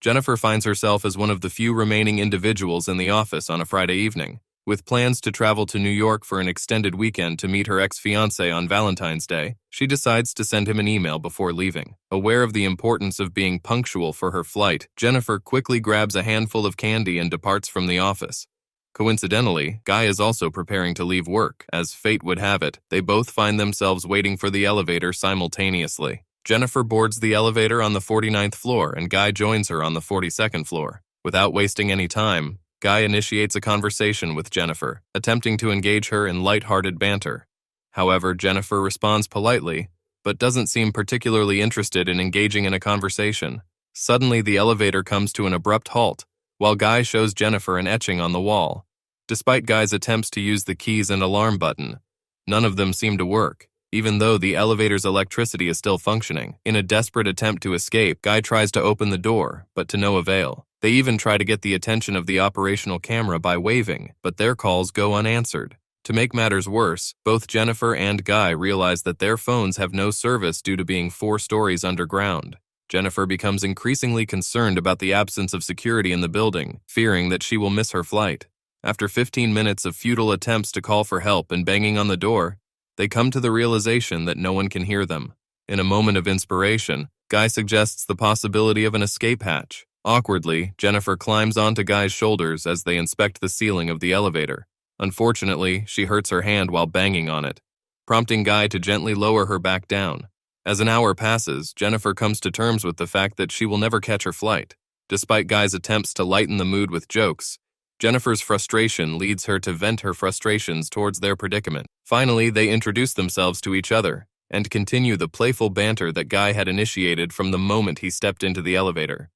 Jennifer finds herself as one of the few remaining individuals in the office on a Friday evening. With plans to travel to New York for an extended weekend to meet her ex-fiancé on Valentine's Day, she decides to send him an email before leaving. Aware of the importance of being punctual for her flight, Jennifer quickly grabs a handful of candy and departs from the office. Coincidentally, Guy is also preparing to leave work. As fate would have it, they both find themselves waiting for the elevator simultaneously. Jennifer boards the elevator on the 49th floor and Guy joins her on the 42nd floor. Without wasting any time, Guy initiates a conversation with Jennifer, attempting to engage her in light-hearted banter. However, Jennifer responds politely, but doesn't seem particularly interested in engaging in a conversation. Suddenly, the elevator comes to an abrupt halt, while Guy shows Jennifer an etching on the wall. Despite Guy's attempts to use the keys and alarm button, none of them seem to work, even though the elevator's electricity is still functioning. In a desperate attempt to escape, Guy tries to open the door, but to no avail. They even try to get the attention of the operational camera by waving, but their calls go unanswered. To make matters worse, both Jennifer and Guy realize that their phones have no service due to being 4 stories underground. Jennifer becomes increasingly concerned about the absence of security in the building, fearing that she will miss her flight. After 15 minutes of futile attempts to call for help and banging on the door, they come to the realization that no one can hear them. In a moment of inspiration, Guy suggests the possibility of an escape hatch. Awkwardly, Jennifer climbs onto Guy's shoulders as they inspect the ceiling of the elevator. Unfortunately, she hurts her hand while banging on it, prompting Guy to gently lower her back down. As an hour passes, Jennifer comes to terms with the fact that she will never catch her flight. Despite Guy's attempts to lighten the mood with jokes, Jennifer's frustration leads her to vent her frustrations towards their predicament. Finally, they introduce themselves to each other and continue the playful banter that Guy had initiated from the moment he stepped into the elevator.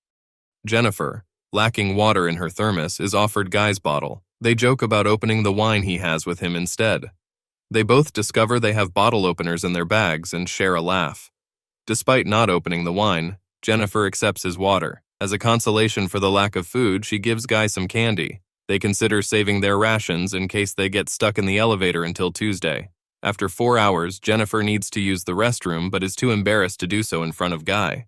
Jennifer, lacking water in her thermos, is offered Guy's bottle. They joke about opening the wine he has with him instead. They both discover they have bottle openers in their bags and share a laugh. Despite not opening the wine, Jennifer accepts his water. As a consolation for the lack of food, she gives Guy some candy. They consider saving their rations in case they get stuck in the elevator until Tuesday. After 4 hours, Jennifer needs to use the restroom but is too embarrassed to do so in front of Guy.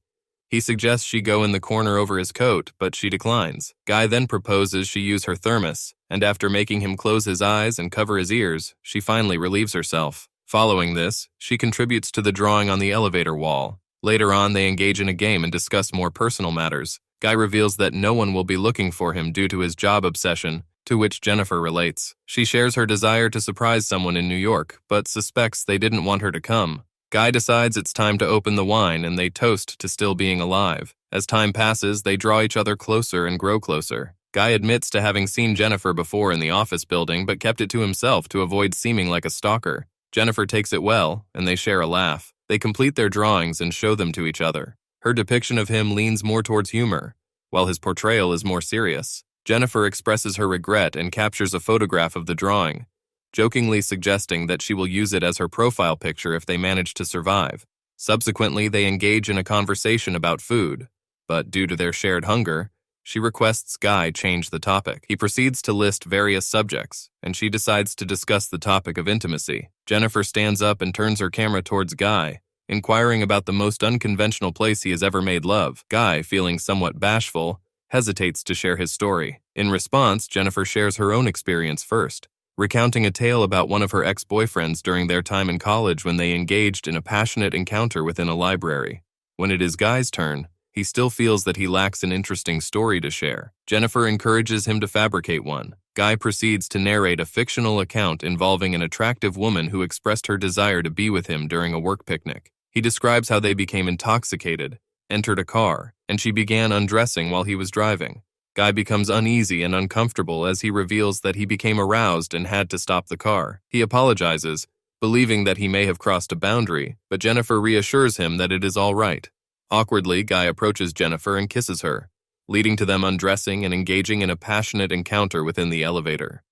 He suggests she go in the corner over his coat, but she declines. Guy then proposes she use her thermos, and after making him close his eyes and cover his ears, she finally relieves herself. Following this, she contributes to the drawing on the elevator wall. Later on, they engage in a game and discuss more personal matters. Guy reveals that no one will be looking for him due to his job obsession, to which Jennifer relates. She shares her desire to surprise someone in New York, but suspects they didn't want her to come. Guy decides it's time to open the wine and they toast to still being alive. As time passes, they draw each other closer and grow closer. Guy admits to having seen Jennifer before in the office building but kept it to himself to avoid seeming like a stalker. Jennifer takes it well, and they share a laugh. They complete their drawings and show them to each other. Her depiction of him leans more towards humor, while his portrayal is more serious. Jennifer expresses her regret and captures a photograph of the drawing, jokingly suggesting that she will use it as her profile picture if they manage to survive. Subsequently, they engage in a conversation about food, but due to their shared hunger, she requests Guy change the topic. He proceeds to list various subjects, and she decides to discuss the topic of intimacy. Jennifer stands up and turns her camera towards Guy, inquiring about the most unconventional place he has ever made love. Guy, feeling somewhat bashful, hesitates to share his story. In response, Jennifer shares her own experience first, recounting a tale about one of her ex-boyfriends during their time in college when they engaged in a passionate encounter within a library. When it is Guy's turn, he still feels that he lacks an interesting story to share. Jennifer encourages him to fabricate one. Guy proceeds to narrate a fictional account involving an attractive woman who expressed her desire to be with him during a work picnic. He describes how they became intoxicated, entered a car, and she began undressing while he was driving. Guy becomes uneasy and uncomfortable as he reveals that he became aroused and had to stop the car. He apologizes, believing that he may have crossed a boundary, but Jennifer reassures him that it is all right. Awkwardly, Guy approaches Jennifer and kisses her, leading to them undressing and engaging in a passionate encounter within the elevator.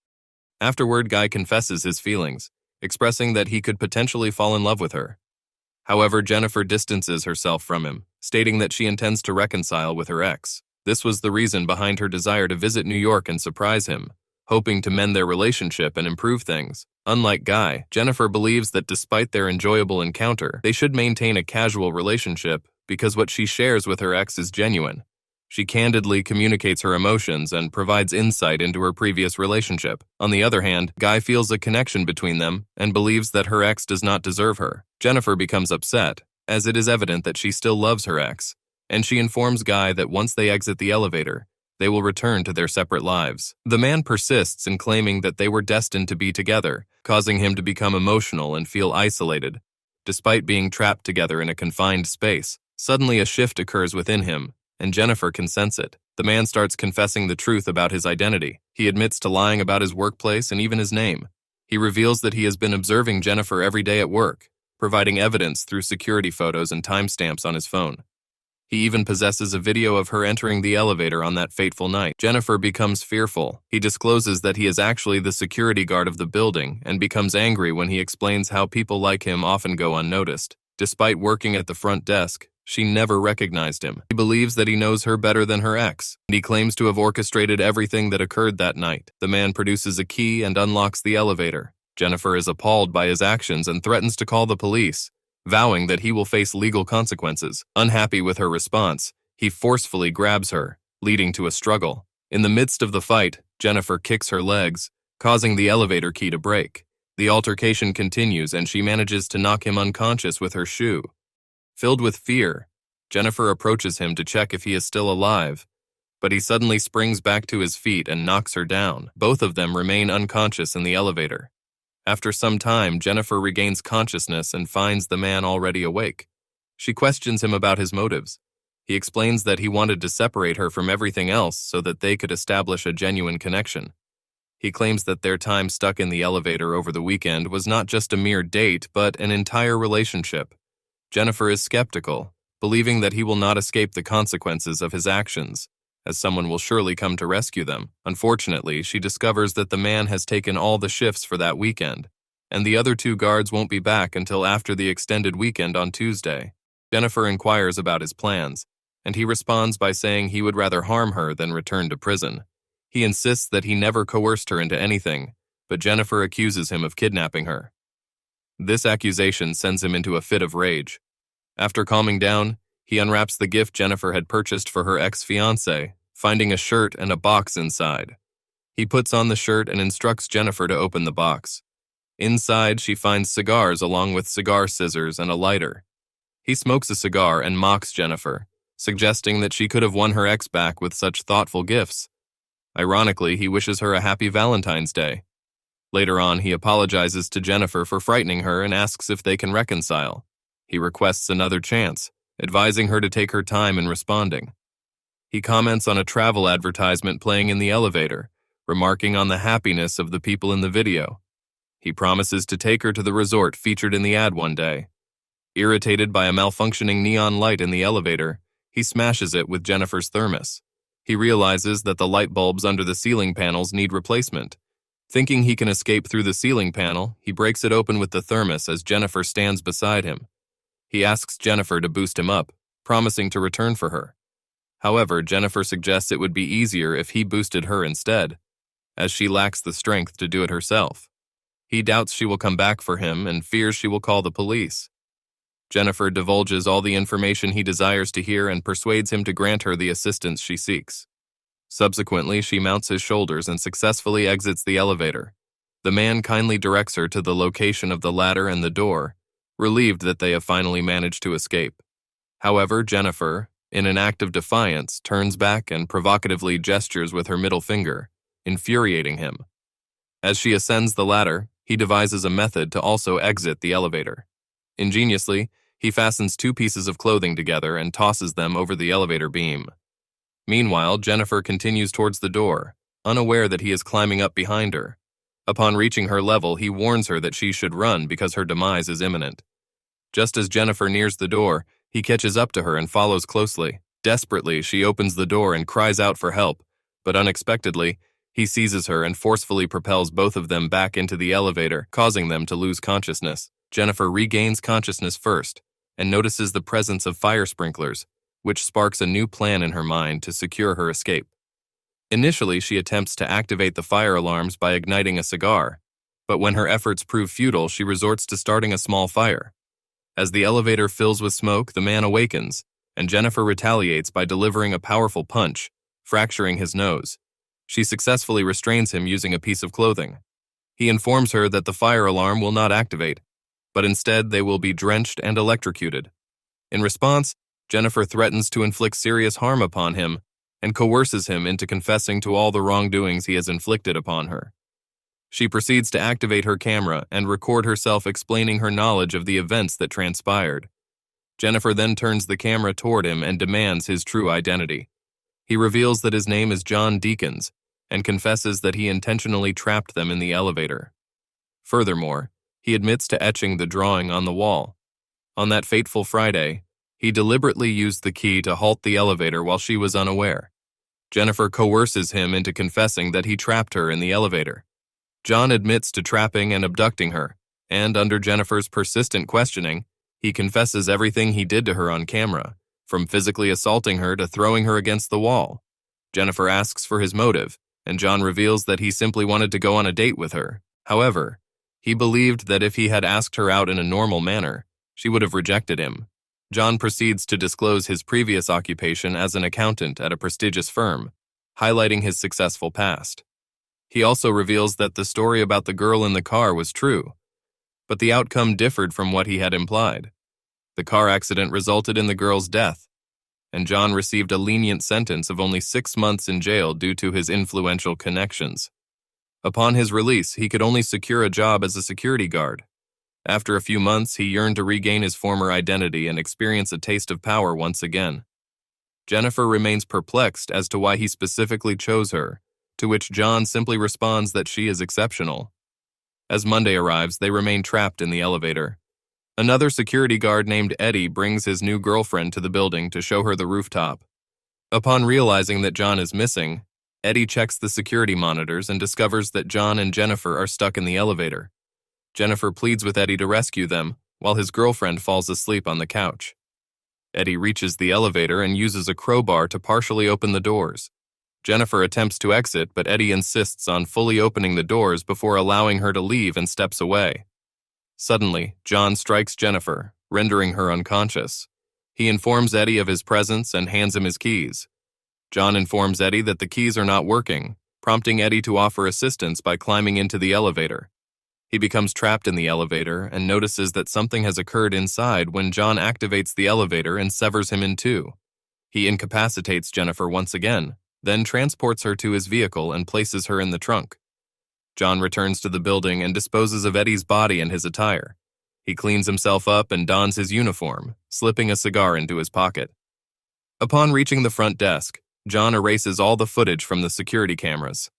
Afterward, Guy confesses his feelings, expressing that he could potentially fall in love with her. However, Jennifer distances herself from him, stating that she intends to reconcile with her ex. This was the reason behind her desire to visit New York and surprise him, hoping to mend their relationship and improve things. Unlike Guy, Jennifer believes that despite their enjoyable encounter, they should maintain a casual relationship because what she shares with her ex is genuine. She candidly communicates her emotions and provides insight into her previous relationship. On the other hand, Guy feels a connection between them and believes that her ex does not deserve her. Jennifer becomes upset, as it is evident that she still loves her ex, and she informs Guy that once they exit the elevator, they will return to their separate lives. The man persists in claiming that they were destined to be together, causing him to become emotional and feel isolated. Despite being trapped together in a confined space, suddenly a shift occurs within him, and Jennifer can sense it. The man starts confessing the truth about his identity. He admits to lying about his workplace and even his name. He reveals that he has been observing Jennifer every day at work, providing evidence through security photos and timestamps on his phone. He even possesses a video of her entering the elevator on that fateful night. Jennifer becomes fearful. He discloses that he is actually the security guard of the building and becomes angry when he explains how people like him often go unnoticed. Despite working at the front desk, she never recognized him. He believes that he knows her better than her ex, and he claims to have orchestrated everything that occurred that night. The man produces a key and unlocks the elevator. Jennifer is appalled by his actions and threatens to call the police, vowing that he will face legal consequences. Unhappy with her response, he forcefully grabs her, leading to a struggle. In the midst of the fight, Jennifer kicks her legs, causing the elevator key to break. The altercation continues and she manages to knock him unconscious with her shoe. Filled with fear, Jennifer approaches him to check if he is still alive, but he suddenly springs back to his feet and knocks her down. Both of them remain unconscious in the elevator. After some time, Jennifer regains consciousness and finds the man already awake. She questions him about his motives. He explains that he wanted to separate her from everything else so that they could establish a genuine connection. He claims that their time stuck in the elevator over the weekend was not just a mere date, but an entire relationship. Jennifer is skeptical, believing that he will not escape the consequences of his actions, as someone will surely come to rescue them. Unfortunately, she discovers that the man has taken all the shifts for that weekend, and the other two guards won't be back until after the extended weekend on Tuesday. Jennifer inquires about his plans, and he responds by saying he would rather harm her than return to prison. He insists that he never coerced her into anything, but Jennifer accuses him of kidnapping her. This accusation sends him into a fit of rage. After calming down, he unwraps the gift Jennifer had purchased for her ex-fiancé, finding a shirt and a box inside. He puts on the shirt and instructs Jennifer to open the box. Inside, she finds cigars along with cigar scissors and a lighter. He smokes a cigar and mocks Jennifer, suggesting that she could have won her ex back with such thoughtful gifts. Ironically, he wishes her a happy Valentine's Day. Later on, he apologizes to Jennifer for frightening her and asks if they can reconcile. He requests another chance, advising her to take her time in responding. He comments on a travel advertisement playing in the elevator, remarking on the happiness of the people in the video. He promises to take her to the resort featured in the ad one day. Irritated by a malfunctioning neon light in the elevator, he smashes it with Jennifer's thermos. He realizes that the light bulbs under the ceiling panels need replacement. Thinking he can escape through the ceiling panel, he breaks it open with the thermos as Jennifer stands beside him. He asks Jennifer to boost him up, promising to return for her. However, Jennifer suggests it would be easier if he boosted her instead, as she lacks the strength to do it herself. He doubts she will come back for him and fears she will call the police. Jennifer divulges all the information he desires to hear and persuades him to grant her the assistance she seeks. Subsequently, she mounts his shoulders and successfully exits the elevator. The man kindly directs her to the location of the ladder and the door, relieved that they have finally managed to escape. However, Jennifer, in an act of defiance, turns back and provocatively gestures with her middle finger, infuriating him. As she ascends the ladder, he devises a method to also exit the elevator. Ingeniously, he fastens two pieces of clothing together and tosses them over the elevator beam. Meanwhile, Jennifer continues towards the door, unaware that he is climbing up behind her. Upon reaching her level, he warns her that she should run because her demise is imminent. Just as Jennifer nears the door, he catches up to her and follows closely. Desperately, she opens the door and cries out for help, but unexpectedly, he seizes her and forcefully propels both of them back into the elevator, causing them to lose consciousness. Jennifer regains consciousness first and notices the presence of fire sprinklers, which sparks a new plan in her mind to secure her escape. Initially, she attempts to activate the fire alarms by igniting a cigar, but when her efforts prove futile, she resorts to starting a small fire. As the elevator fills with smoke, the man awakens, and Jennifer retaliates by delivering a powerful punch, fracturing his nose. She successfully restrains him using a piece of clothing. He informs her that the fire alarm will not activate, but instead they will be drenched and electrocuted. In response, Jennifer threatens to inflict serious harm upon him and coerces him into confessing to all the wrongdoings he has inflicted upon her. She proceeds to activate her camera and record herself explaining her knowledge of the events that transpired. Jennifer then turns the camera toward him and demands his true identity. He reveals that his name is John Deacons and confesses that he intentionally trapped them in the elevator. Furthermore, he admits to etching the drawing on the wall. On that fateful Friday, he deliberately used the key to halt the elevator while she was unaware. Jennifer coerces him into confessing that he trapped her in the elevator. John admits to trapping and abducting her, and under Jennifer's persistent questioning, he confesses everything he did to her on camera, from physically assaulting her to throwing her against the wall. Jennifer asks for his motive, and John reveals that he simply wanted to go on a date with her. However, he believed that if he had asked her out in a normal manner, she would have rejected him. John proceeds to disclose his previous occupation as an accountant at a prestigious firm, highlighting his successful past. He also reveals that the story about the girl in the car was true, but the outcome differed from what he had implied. The car accident resulted in the girl's death, and John received a lenient sentence of only 6 months in jail due to his influential connections. Upon his release, he could only secure a job as a security guard. After a few months, he yearned to regain his former identity and experience a taste of power once again. Jennifer remains perplexed as to why he specifically chose her, to which John simply responds that she is exceptional. As Monday arrives, they remain trapped in the elevator. Another security guard named Eddie brings his new girlfriend to the building to show her the rooftop. Upon realizing that John is missing, Eddie checks the security monitors and discovers that John and Jennifer are stuck in the elevator. Jennifer pleads with Eddie to rescue them, while his girlfriend falls asleep on the couch. Eddie reaches the elevator and uses a crowbar to partially open the doors. Jennifer attempts to exit, but Eddie insists on fully opening the doors before allowing her to leave and steps away. Suddenly, John strikes Jennifer, rendering her unconscious. He informs Eddie of his presence and hands him his keys. John informs Eddie that the keys are not working, prompting Eddie to offer assistance by climbing into the elevator. He becomes trapped in the elevator and notices that something has occurred inside when John activates the elevator and severs him in two. He incapacitates Jennifer once again, then transports her to his vehicle and places her in the trunk. John returns to the building and disposes of Eddie's body and his attire. He cleans himself up and dons his uniform, slipping a cigar into his pocket. Upon reaching the front desk, John erases all the footage from the security cameras.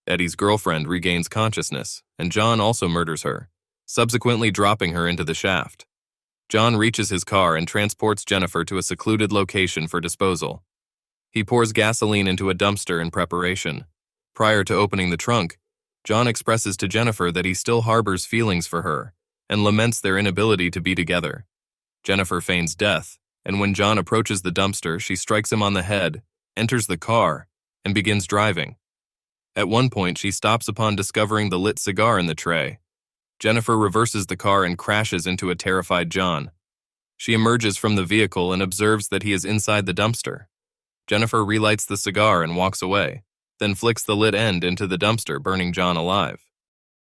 Eddie's girlfriend regains consciousness, and John also murders her, subsequently dropping her into the shaft. John reaches his car and transports Jennifer to a secluded location for disposal. He pours gasoline into a dumpster in preparation. Prior to opening the trunk, John expresses to Jennifer that he still harbors feelings for her and laments their inability to be together. Jennifer feigns death, and when John approaches the dumpster, she strikes him on the head, enters the car, and begins driving. At one point, she stops upon discovering the lit cigar in the tray. Jennifer reverses the car and crashes into a terrified John. She emerges from the vehicle and observes that he is inside the dumpster. Jennifer relights the cigar and walks away, then flicks the lit end into the dumpster, burning John alive.